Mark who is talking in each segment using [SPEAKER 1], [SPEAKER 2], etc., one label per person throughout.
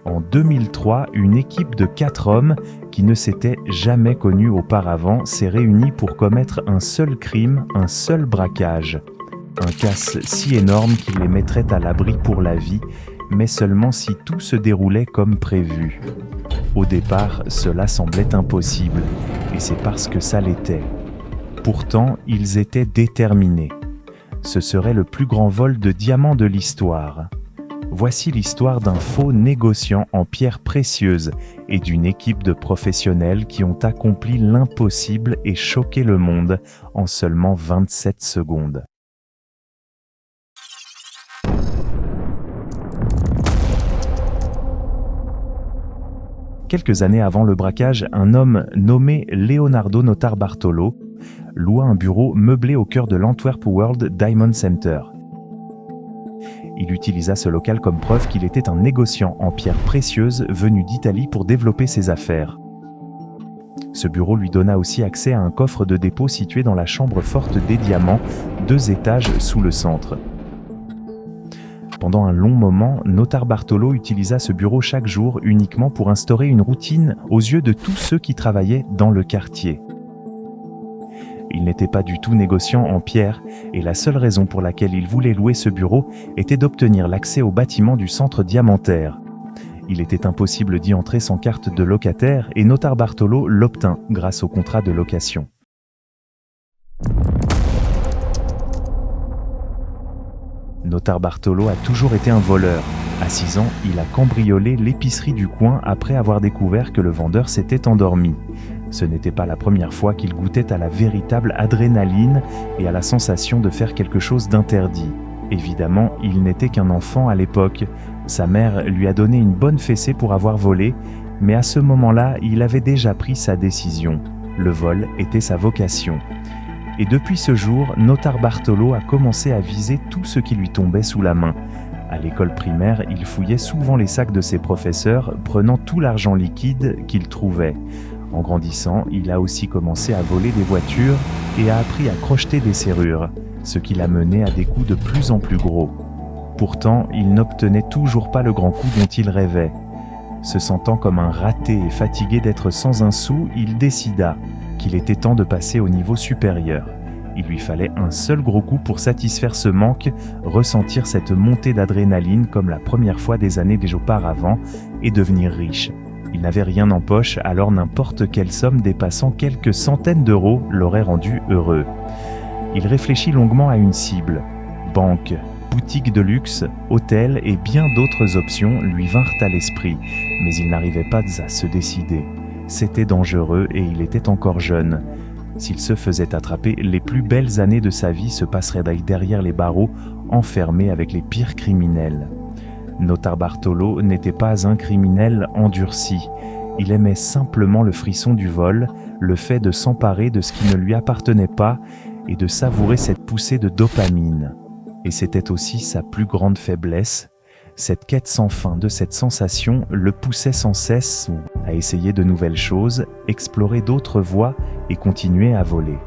[SPEAKER 1] En 2003, une équipe de 4 hommes qui ne s'étaient jamais connus auparavant s'est réunie pour commettre un seul crime, un seul braquage. Un casse si énorme qu'il les mettrait à l'abri pour la vie, mais seulement si tout se déroulait comme prévu. Au départ, cela semblait impossible, et c'est parce que ça l'était. Pourtant, ils étaient déterminés. Ce serait le plus grand vol de diamants de l'histoire. Voici l'histoire d'un faux négociant en pierres précieuses et d'une équipe de professionnels qui ont accompli l'impossible et choqué le monde en seulement 27 secondes. Quelques années avant le braquage, un homme nommé Leonardo Notarbartolo loua un bureau meublé au cœur de l'Antwerp World Diamond Center. Il utilisa ce local comme preuve qu'il était un négociant en pierres précieuses venu d'Italie pour développer ses affaires. Ce bureau lui donna aussi accès à un coffre de dépôt situé dans la chambre forte des diamants, 2 étages sous le centre. Pendant un long moment, Notarbartolo utilisa ce bureau chaque jour uniquement pour instaurer une routine aux yeux de tous ceux qui travaillaient dans le quartier. Il n'était pas du tout négociant en pierre et la seule raison pour laquelle il voulait louer ce bureau était d'obtenir l'accès au bâtiment du centre diamantaire. Il était impossible d'y entrer sans carte de locataire et Notarbartolo l'obtint grâce au contrat de location. Notarbartolo a toujours été un voleur. À 6 ans, il a cambriolé l'épicerie du coin après avoir découvert que le vendeur s'était endormi. Ce n'était pas la première fois qu'il goûtait à la véritable adrénaline et à la sensation de faire quelque chose d'interdit. Évidemment, il n'était qu'un enfant à l'époque. Sa mère lui a donné une bonne fessée pour avoir volé, mais à ce moment-là, il avait déjà pris sa décision. Le vol était sa vocation. Et depuis ce jour, Notarbartolo a commencé à viser tout ce qui lui tombait sous la main. À l'école primaire, il fouillait souvent les sacs de ses professeurs, prenant tout l'argent liquide qu'il trouvait. En grandissant, il a aussi commencé à voler des voitures et a appris à crocheter des serrures, ce qui l'a mené à des coups de plus en plus gros. Pourtant, il n'obtenait toujours pas le grand coup dont il rêvait. Se sentant comme un raté et fatigué d'être sans un sou, il décida qu'il était temps de passer au niveau supérieur. Il lui fallait un seul gros coup pour satisfaire ce manque, ressentir cette montée d'adrénaline comme la première fois des années déjà auparavant et devenir riche. Il n'avait rien en poche, alors n'importe quelle somme dépassant quelques centaines d'euros l'aurait rendu heureux. Il réfléchit longuement à une cible. Banque, boutique de luxe, hôtel et bien d'autres options lui vinrent à l'esprit, mais il n'arrivait pas à se décider. C'était dangereux et il était encore jeune. S'il se faisait attraper, les plus belles années de sa vie se passeraient derrière les barreaux, enfermé avec les pires criminels. Notarbartolo n'était pas un criminel endurci. Il aimait simplement le frisson du vol, le fait de s'emparer de ce qui ne lui appartenait pas et de savourer cette poussée de dopamine. Et c'était aussi sa plus grande faiblesse. Cette quête sans fin de cette sensation le poussait sans cesse à essayer de nouvelles choses, explorer d'autres voies et continuer à voler.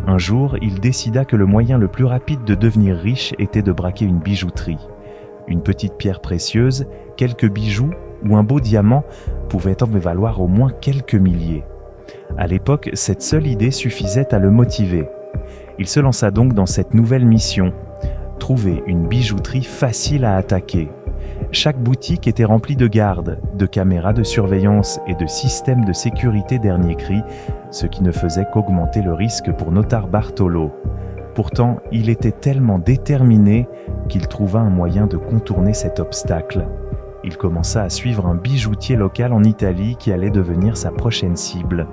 [SPEAKER 1] Un jour, il décida que le moyen le plus rapide de devenir riche était de braquer une bijouterie. Une petite pierre précieuse, quelques bijoux ou un beau diamant pouvaient en valoir au moins quelques milliers. À l'époque, cette seule idée suffisait à le motiver. Il se lança donc dans cette nouvelle mission. Trouver une bijouterie facile à attaquer. Chaque boutique était remplie de gardes, de caméras de surveillance et de systèmes de sécurité dernier cri, ce qui ne faisait qu'augmenter le risque pour Notarbartolo. Pourtant, il était tellement déterminé qu'il trouva un moyen de contourner cet obstacle. Il commença à suivre un bijoutier local en Italie qui allait devenir sa prochaine cible.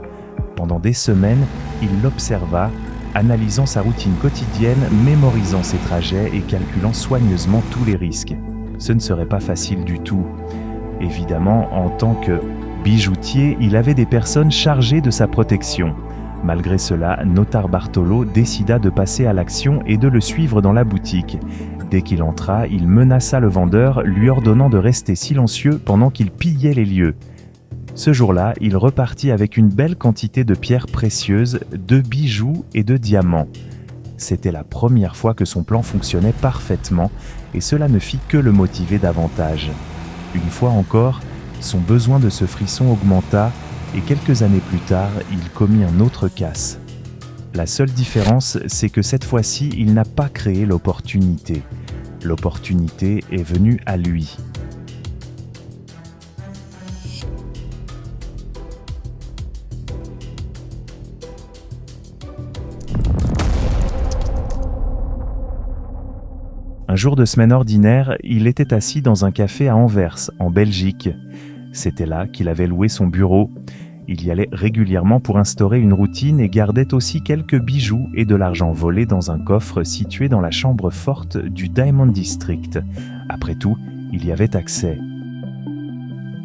[SPEAKER 1] Pendant des semaines, il l'observa, analysant sa routine quotidienne, mémorisant ses trajets et calculant soigneusement tous les risques. Ce ne serait pas facile du tout. Évidemment, en tant que bijoutier, il avait des personnes chargées de sa protection. Malgré cela, Notarbartolo décida de passer à l'action et de le suivre dans la boutique. Dès qu'il entra, il menaça le vendeur, lui ordonnant de rester silencieux pendant qu'il pillait les lieux. Ce jour-là, il repartit avec une belle quantité de pierres précieuses, de bijoux et de diamants. C'était la première fois que son plan fonctionnait parfaitement et cela ne fit que le motiver davantage. Une fois encore, son besoin de ce frisson augmenta et quelques années plus tard, il commit un autre casse. La seule différence, c'est que cette fois-ci, il n'a pas créé l'opportunité. L'opportunité est venue à lui. Un jour de semaine ordinaire, il était assis dans un café à Anvers, en Belgique. C'était là qu'il avait loué son bureau. Il y allait régulièrement pour instaurer une routine et gardait aussi quelques bijoux et de l'argent volé dans un coffre situé dans la chambre forte du Diamond District. Après tout, il y avait accès.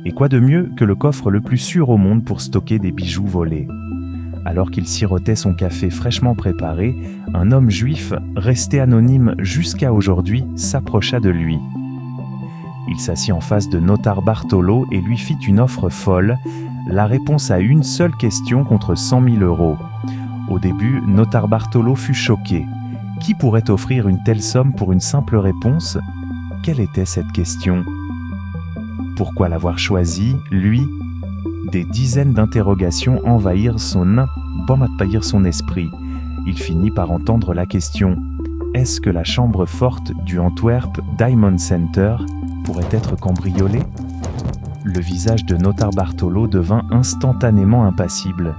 [SPEAKER 1] Et quoi de mieux que le coffre le plus sûr au monde pour stocker des bijoux volés ? Alors qu'il sirotait son café fraîchement préparé, un homme juif, resté anonyme jusqu'à aujourd'hui, s'approcha de lui. Il s'assit en face de Notar Bartolo et lui fit une offre folle, la réponse à une seule question contre 100 000 €. Au début, Notar Bartolo fut choqué. Qui pourrait offrir une telle somme pour une simple réponse ? Quelle était cette question ? Pourquoi l'avoir choisi, lui ? Des dizaines d'interrogations envahirent son esprit. Il finit par entendre la question : est-ce que la chambre forte du Antwerp Diamond Center pourrait être cambriolée ? Le visage de Notar Bartolo devint instantanément impassible.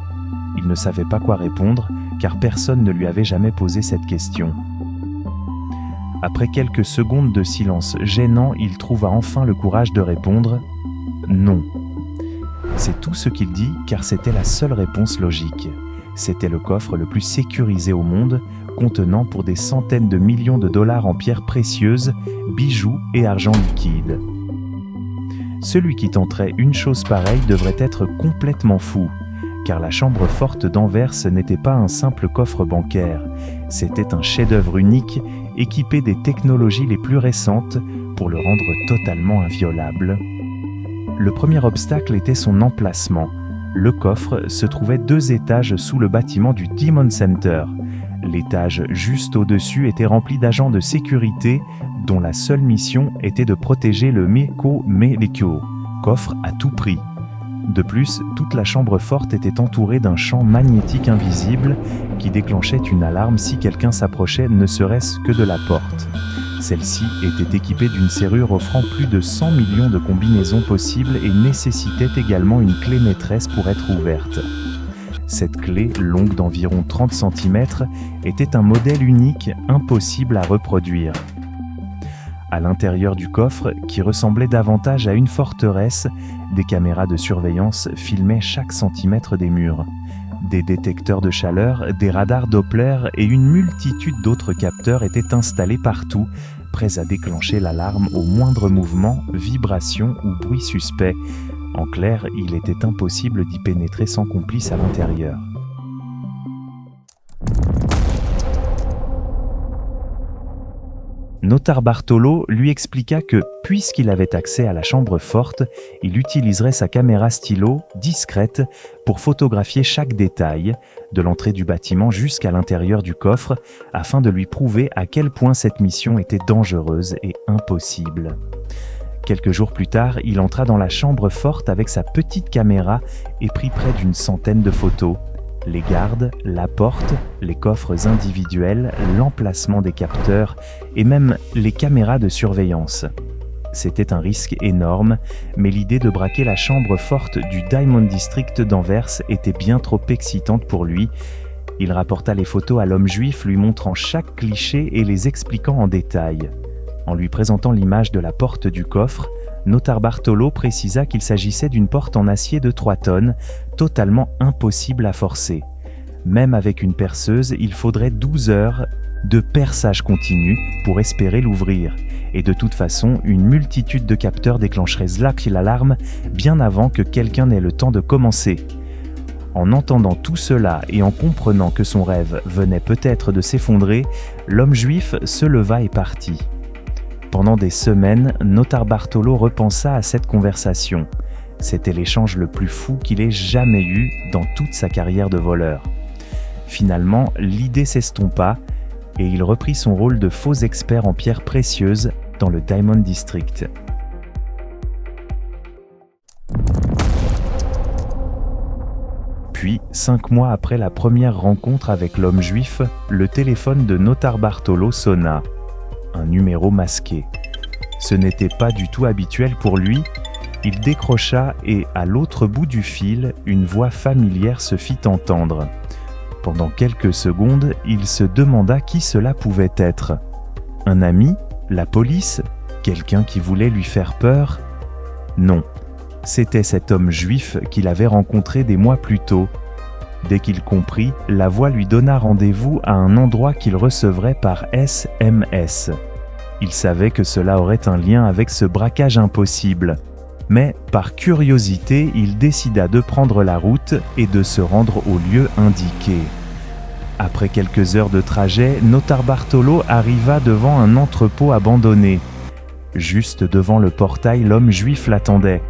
[SPEAKER 1] Il ne savait pas quoi répondre, car personne ne lui avait jamais posé cette question. Après quelques secondes de silence gênant, il trouva enfin le courage de répondre « Non ». C'est tout ce qu'il dit, car c'était la seule réponse logique. C'était le coffre le plus sécurisé au monde, contenant pour des centaines de millions de dollars en pierres précieuses, bijoux et argent liquide. Celui qui tenterait une chose pareille devrait être complètement fou, car la chambre forte d'Anvers n'était pas un simple coffre bancaire, c'était un chef-d'œuvre unique équipé des technologies les plus récentes pour le rendre totalement inviolable. Le premier obstacle était son emplacement. Le coffre se trouvait 2 étages sous le bâtiment du Diamond Center. L'étage juste au-dessus était rempli d'agents de sécurité dont la seule mission était de protéger le Meko, coffre à tout prix. De plus, toute la chambre forte était entourée d'un champ magnétique invisible qui déclenchait une alarme si quelqu'un s'approchait ne serait-ce que de la porte. Celle-ci était équipée d'une serrure offrant plus de 100 millions de combinaisons possibles et nécessitait également une clé maîtresse pour être ouverte. Cette clé, longue d'environ 30 cm, était un modèle unique, impossible à reproduire. À l'intérieur du coffre, qui ressemblait davantage à une forteresse, des caméras de surveillance filmaient chaque centimètre des murs. Des détecteurs de chaleur, des radars Doppler et une multitude d'autres capteurs étaient installés partout, prêts à déclencher l'alarme au moindre mouvement, vibration ou bruit suspect. En clair, il était impossible d'y pénétrer sans complice à l'intérieur. Notar Bartolo lui expliqua que, puisqu'il avait accès à la chambre forte, il utiliserait sa caméra stylo, discrète, pour photographier chaque détail, de l'entrée du bâtiment jusqu'à l'intérieur du coffre, afin de lui prouver à quel point cette mission était dangereuse et impossible. Quelques jours plus tard, il entra dans la chambre forte avec sa petite caméra et prit près d'une centaine de photos. Les gardes, la porte, les coffres individuels, l'emplacement des capteurs et même les caméras de surveillance. C'était un risque énorme, mais l'idée de braquer la chambre forte du Diamond District d'Anvers était bien trop excitante pour lui. Il rapporta les photos à l'homme juif, lui montrant chaque cliché et les expliquant en détail. En lui présentant l'image de la porte du coffre, Notar Bartolo précisa qu'il s'agissait d'une porte en acier de 3 tonnes, totalement impossible à forcer. Même avec une perceuse, il faudrait 12 heures de perçage continu pour espérer l'ouvrir. Et de toute façon, une multitude de capteurs déclencherait l'alarme bien avant que quelqu'un n'ait le temps de commencer. En entendant tout cela et en comprenant que son rêve venait peut-être de s'effondrer, l'homme juif se leva et partit. Pendant des semaines, Notar Bartolo repensa à cette conversation. C'était l'échange le plus fou qu'il ait jamais eu dans toute sa carrière de voleur. Finalement, l'idée s'estompa et il reprit son rôle de faux expert en pierres précieuses dans le Diamond District. Puis, 5 mois après la première rencontre avec l'homme juif, le téléphone de Notarbartolo sonna. Un numéro masqué. Ce n'était pas du tout habituel pour lui. Il décrocha et, à l'autre bout du fil, une voix familière se fit entendre. Pendant quelques secondes, il se demanda qui cela pouvait être. Un ami? La police? Quelqu'un qui voulait lui faire peur? Non, c'était cet homme juif qu'il avait rencontré des mois plus tôt. Dès qu'il comprit, la voix lui donna rendez-vous à un endroit qu'il recevrait par SMS. Il savait que cela aurait un lien avec ce braquage impossible. Mais, par curiosité, il décida de prendre la route et de se rendre au lieu indiqué. Après quelques heures de trajet, Notarbartolo arriva devant un entrepôt abandonné. Juste devant le portail, l'homme juif l'attendait.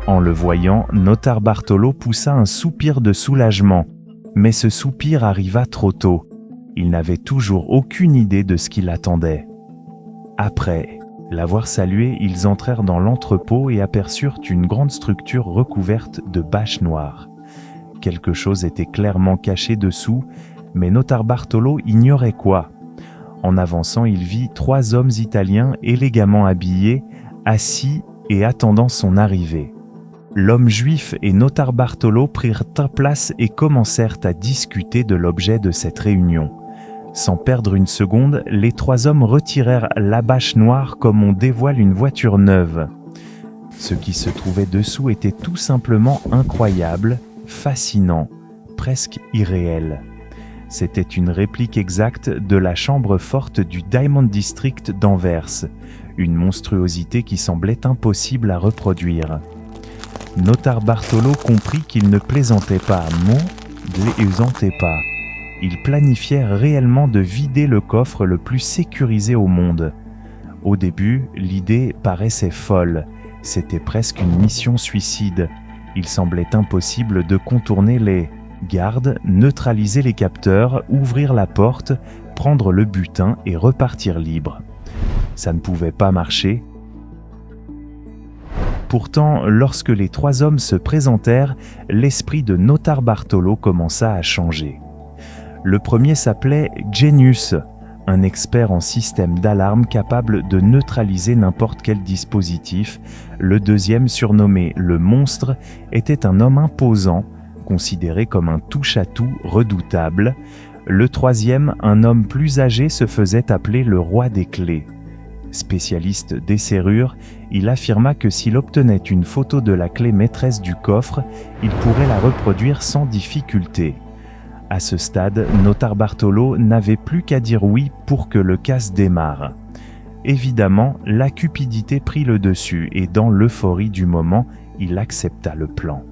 [SPEAKER 1] En le voyant, Notarbartolo poussa un soupir de soulagement. Mais ce soupir arriva trop tôt. Il n'avait toujours aucune idée de ce qui l'attendait. Après l'avoir salué, ils entrèrent dans l'entrepôt et aperçurent une grande structure recouverte de bâches noires. Quelque chose était clairement caché dessous, mais Notarbartolo ignorait quoi. En avançant, il vit 3 hommes italiens élégamment habillés, assis et attendant son arrivée. L'homme juif et Notarbartolo prirent place et commencèrent à discuter de l'objet de cette réunion. Sans perdre une seconde, les 3 hommes retirèrent la bâche noire comme on dévoile une voiture neuve. Ce qui se trouvait dessous était tout simplement incroyable, fascinant, presque irréel. C'était une réplique exacte de la chambre forte du Diamond District d'Anvers, une monstruosité qui semblait impossible à reproduire. Notarbartolo comprit qu'il ne plaisantait pas, plaisantait pas. Il planifiait réellement de vider le coffre le plus sécurisé au monde. Au début, l'idée paraissait folle. C'était presque une mission suicide. Il semblait impossible de contourner les gardes, neutraliser les capteurs, ouvrir la porte, prendre le butin et repartir libre. Ça ne pouvait pas marcher. Pourtant, lorsque les 3 hommes se présentèrent, l'esprit de Notarbartolo commença à changer. Le premier s'appelait Genius, un expert en système d'alarme capable de neutraliser n'importe quel dispositif. Le deuxième, surnommé le Monstre, était un homme imposant, considéré comme un touche-à-tout redoutable. Le troisième, un homme plus âgé, se faisait appeler le Roi des Clés. Spécialiste des serrures, il affirma que s'il obtenait une photo de la clé maîtresse du coffre, il pourrait la reproduire sans difficulté. À ce stade, Notarbartolo n'avait plus qu'à dire oui pour que le casse démarre. Évidemment, la cupidité prit le dessus et dans l'euphorie du moment, il accepta le plan.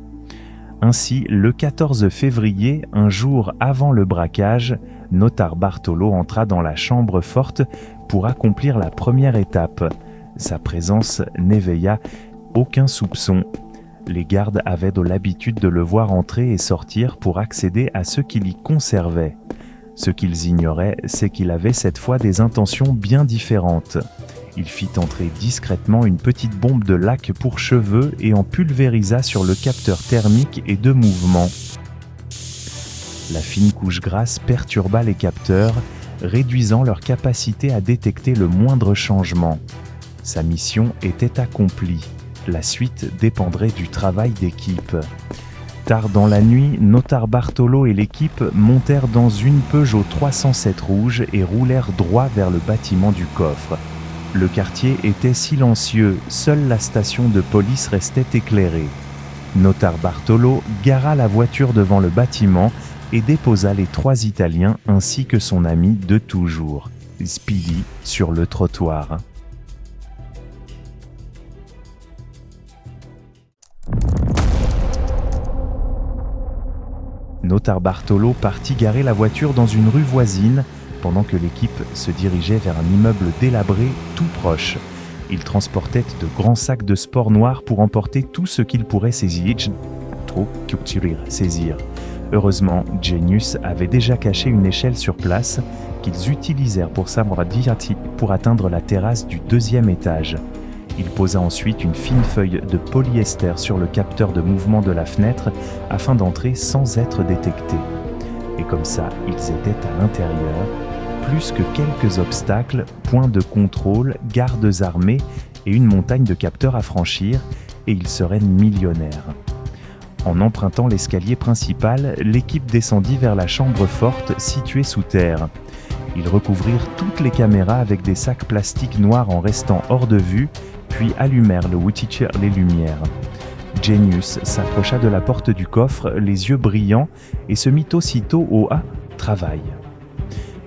[SPEAKER 1] Ainsi, le 14 février, un jour avant le braquage, Notarbartolo entra dans la chambre forte pour accomplir la première étape. Sa présence n'éveilla aucun soupçon. Les gardes avaient de l'habitude de le voir entrer et sortir pour accéder à ce qu'il y conservait. Ce qu'ils ignoraient, c'est qu'il avait cette fois des intentions bien différentes. Il fit entrer discrètement une petite bombe de laque pour cheveux et en pulvérisa sur le capteur thermique et de mouvement. La fine couche grasse perturba les capteurs, réduisant leur capacité à détecter le moindre changement. Sa mission était accomplie. La suite dépendrait du travail d'équipe. Tard dans la nuit, Notarbartolo et l'équipe montèrent dans une Peugeot 307 rouge et roulèrent droit vers le bâtiment du coffre. Le quartier était silencieux, seule la station de police restait éclairée. Notarbartolo gara la voiture devant le bâtiment et déposa les 3 Italiens ainsi que son ami de toujours, Speedy, sur le trottoir. Notarbartolo partit garer la voiture dans une rue voisine pendant que l'équipe se dirigeait vers un immeuble délabré tout proche. Il transportait de grands sacs de sport noir pour emporter tout ce qu'il pourrait saisir. Heureusement, Genius avait déjà caché une échelle sur place qu'ils utilisèrent pour atteindre la terrasse du 2e étage. Il posa ensuite une fine feuille de polyester sur le capteur de mouvement de la fenêtre afin d'entrer sans être détectés. Et comme ça, ils étaient à l'intérieur, plus que quelques obstacles, points de contrôle, gardes armés et une montagne de capteurs à franchir, et ils seraient millionnaires. En empruntant l'escalier principal, l'équipe descendit vers la chambre forte située sous terre. Ils recouvrirent toutes les caméras avec des sacs plastiques noirs en restant hors de vue, puis allumèrent le Whittier les lumières. Genius s'approcha de la porte du coffre, les yeux brillants, et se mit aussitôt au « travail ».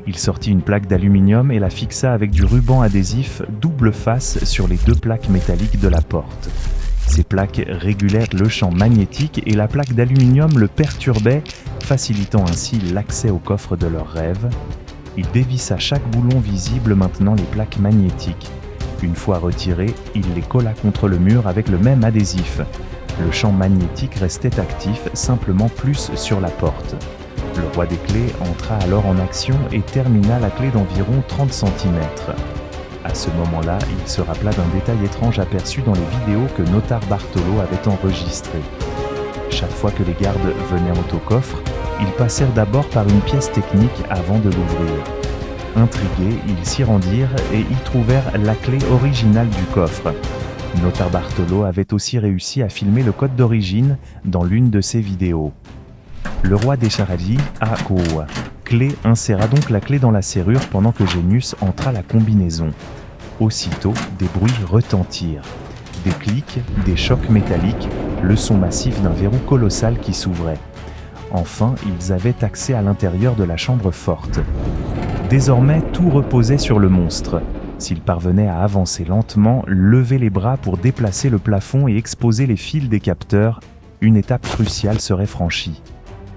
[SPEAKER 1] Il sortit une plaque d'aluminium et la fixa avec du ruban adhésif double face sur les 2 plaques métalliques de la porte. Ces plaques régulèrent le champ magnétique et la plaque d'aluminium le perturbait, facilitant ainsi l'accès au coffre de leurs rêves. Il dévissa chaque boulon visible maintenant les plaques magnétiques. Une fois retirées, il les colla contre le mur avec le même adhésif. Le champ magnétique restait actif, simplement plus sur la porte. Le roi des clés entra alors en action et termina la clé d'environ 30 cm. À ce moment-là, il se rappela d'un détail étrange aperçu dans les vidéos que Notar Bartolo avait enregistrées. Chaque fois que les gardes venaient au coffre, ils passèrent d'abord par une pièce technique avant de l'ouvrir. Intrigués, ils s'y rendirent et y trouvèrent la clé originale du coffre. Notar Bartolo avait aussi réussi à filmer le code d'origine dans l'une de ses vidéos. Le roi des Charagis, Clé inséra donc la clé dans la serrure pendant que Genius entra la combinaison. Aussitôt, des bruits retentirent. Des clics, des chocs métalliques, le son massif d'un verrou colossal qui s'ouvrait. Enfin, ils avaient accès à l'intérieur de la chambre forte. Désormais, tout reposait sur le monstre. S'il parvenait à avancer lentement, lever les bras pour déplacer le plafond et exposer les fils des capteurs, une étape cruciale serait franchie.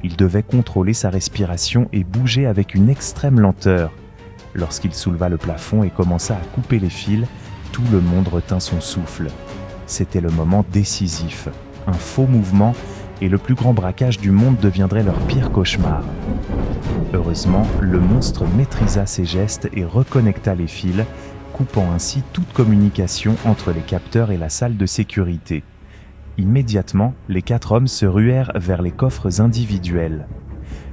[SPEAKER 1] Il devait contrôler sa respiration et bouger avec une extrême lenteur. Lorsqu'il souleva le plafond et commença à couper les fils, tout le monde retint son souffle. C'était le moment décisif. Un faux mouvement et le plus grand braquage du monde deviendrait leur pire cauchemar. Heureusement, le monstre maîtrisa ses gestes et reconnecta les fils, coupant ainsi toute communication entre les capteurs et la salle de sécurité. Immédiatement, les 4 hommes se ruèrent vers les coffres individuels.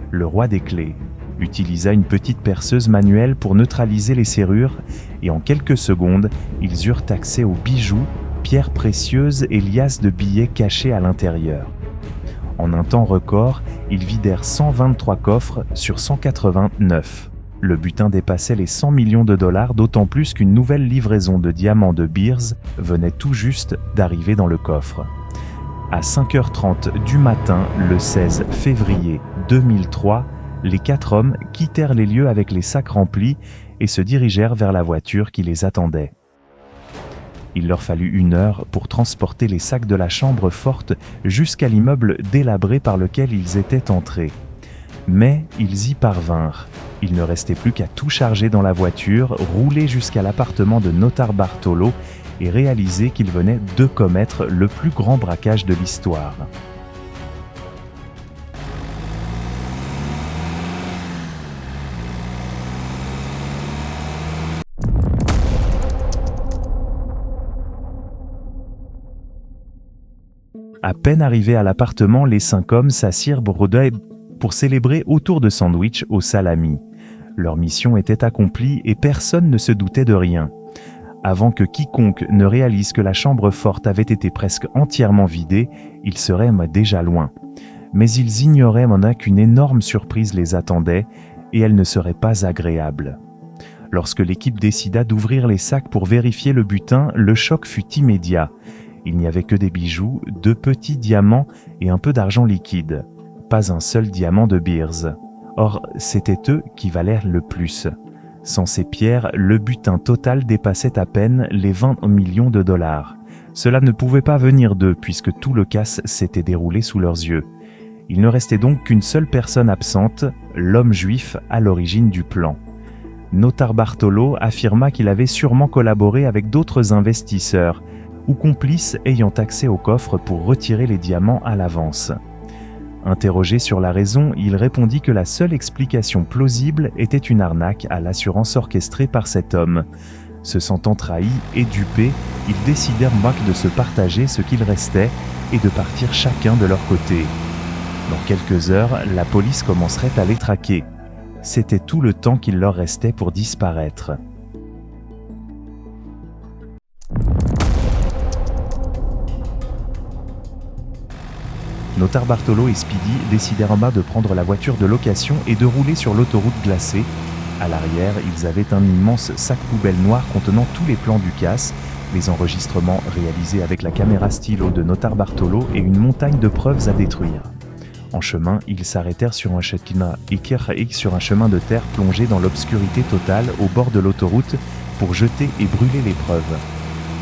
[SPEAKER 1] Le roi des clés utilisa une petite perceuse manuelle pour neutraliser les serrures et en quelques secondes, ils eurent accès aux bijoux, pierres précieuses et liasses de billets cachés à l'intérieur. En un temps record, ils vidèrent 123 coffres sur 189. Le butin dépassait les 100 millions de dollars, d'autant plus qu'une nouvelle livraison de diamants de Beers venait tout juste d'arriver dans le coffre. À 5h30 du matin, le 16 février 2003, les 4 hommes quittèrent les lieux avec les sacs remplis et se dirigèrent vers la voiture qui les attendait. Il leur fallut 1 heure pour transporter les sacs de la chambre forte jusqu'à l'immeuble délabré par lequel ils étaient entrés. Mais ils y parvinrent. Il ne restait plus qu'à tout charger dans la voiture, rouler jusqu'à l'appartement de Notar Bartolo et réaliser qu'ils venaient de commettre le plus grand braquage de l'histoire. À peine arrivés à l'appartement, les 5 hommes s'assirent pour célébrer autour de sandwichs au salami. Leur mission était accomplie et personne ne se doutait de rien. Avant que quiconque ne réalise que la chambre forte avait été presque entièrement vidée, ils seraient déjà loin. Mais ils ignoraient qu'une énorme surprise les attendait et elle ne serait pas agréable. Lorsque l'équipe décida d'ouvrir les sacs pour vérifier le butin, le choc fut immédiat. Il n'y avait que des bijoux, 2 petits diamants et un peu d'argent liquide. Pas un seul diamant de Beers. Or, c'étaient eux qui valèrent le plus. Sans ces pierres, le butin total dépassait à peine les 20 millions de dollars. Cela ne pouvait pas venir d'eux puisque tout le casse s'était déroulé sous leurs yeux. Il ne restait donc qu'une seule personne absente, l'homme juif à l'origine du plan. Notar Bartolo affirma qu'il avait sûrement collaboré avec d'autres investisseurs ou complices ayant accès au coffre pour retirer les diamants à l'avance. Interrogé sur la raison, il répondit que la seule explication plausible était une arnaque à l'assurance orchestrée par cet homme. Se sentant trahis et dupés, ils décidèrent de se partager ce qu'il restait et de partir chacun de leur côté. Dans quelques heures, la police commencerait à les traquer. C'était tout le temps qu'il leur restait pour disparaître. Notarbartolo et Speedy décidèrent de prendre la voiture de location et de rouler sur l'autoroute glacée. À l'arrière, ils avaient un immense sac poubelle noir contenant tous les plans du casse, les enregistrements réalisés avec la caméra stylo de Notarbartolo et une montagne de preuves à détruire. En chemin, ils s'arrêtèrent sur un chemin de terre plongé dans l'obscurité totale au bord de l'autoroute pour jeter et brûler les preuves.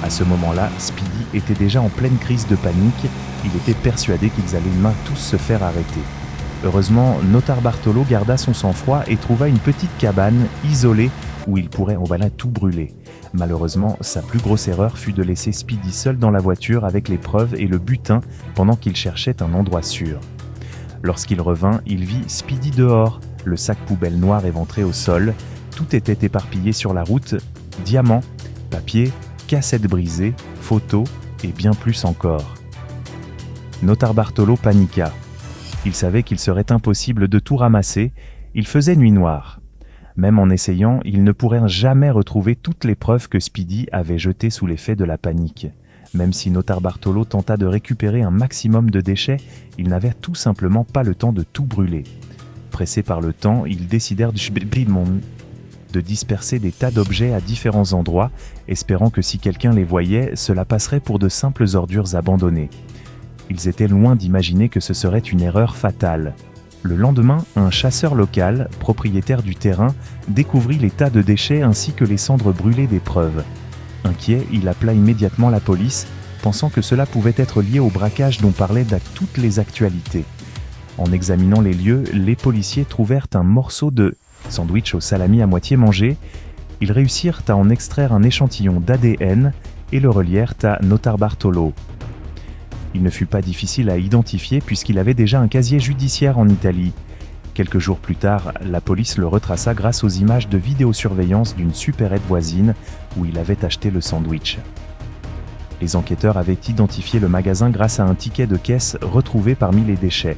[SPEAKER 1] À ce moment-là, Speedy était déjà en pleine crise de panique. Il était persuadé qu'ils allaient tous se faire arrêter. Heureusement, Notarbartolo garda son sang-froid et trouva une petite cabane isolée où il pourrait tout brûler. Malheureusement, sa plus grosse erreur fut de laisser Speedy seul dans la voiture avec les preuves et le butin pendant qu'il cherchait un endroit sûr. Lorsqu'il revint, il vit Speedy dehors, le sac poubelle noir éventré au sol. Tout était éparpillé sur la route, diamants, papier, cassettes brisées, photos et bien plus encore. Notarbartolo paniqua. Il savait qu'il serait impossible de tout ramasser, il faisait nuit noire. Même en essayant, il ne pourrait jamais retrouver toutes les preuves que Speedy avait jetées sous l'effet de la panique. Même si Notarbartolo tenta de récupérer un maximum de déchets, il n'avait tout simplement pas le temps de tout brûler. Pressés par le temps, ils décidèrent de disperser des tas d'objets à différents endroits, espérant que si quelqu'un les voyait, cela passerait pour de simples ordures abandonnées. Ils étaient loin d'imaginer que ce serait une erreur fatale. Le lendemain, un chasseur local, propriétaire du terrain, découvrit les tas de déchets ainsi que les cendres brûlées des preuves. Inquiet, il appela immédiatement la police, pensant que cela pouvait être lié au braquage dont parlaient toutes les actualités. En examinant les lieux, les policiers trouvèrent un morceau de sandwich au salami à moitié mangé. Ils réussirent à en extraire un échantillon d'ADN et le relièrent à Notarbartolo. Il ne fut pas difficile à identifier puisqu'il avait déjà un casier judiciaire en Italie. Quelques jours plus tard, la police le retraça grâce aux images de vidéosurveillance d'une supérette voisine où il avait acheté le sandwich. Les enquêteurs avaient identifié le magasin grâce à un ticket de caisse retrouvé parmi les déchets.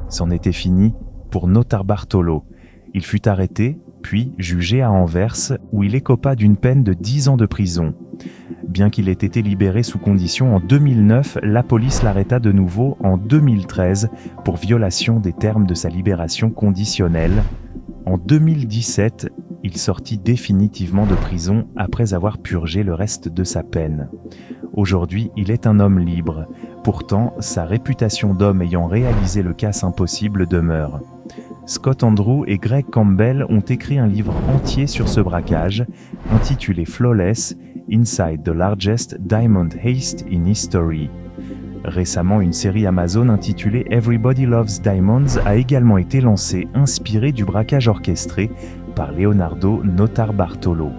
[SPEAKER 1] C'en était fini pour Notarbartolo. Il fut arrêté, puis jugé à Anvers, où il écopa d'une peine de 10 ans de prison. Bien qu'il ait été libéré sous condition en 2009, la police l'arrêta de nouveau en 2013 pour violation des termes de sa libération conditionnelle. En 2017, il sortit définitivement de prison après avoir purgé le reste de sa peine. Aujourd'hui, il est un homme libre. Pourtant, sa réputation d'homme ayant réalisé le casse impossible demeure. Scott Andrew et Greg Campbell ont écrit un livre entier sur ce braquage, intitulé Flawless, Inside the Largest Diamond Heist in History. Récemment, une série Amazon intitulée Everybody Loves Diamonds a également été lancée, inspirée du braquage orchestré par Leonardo Notarbartolo.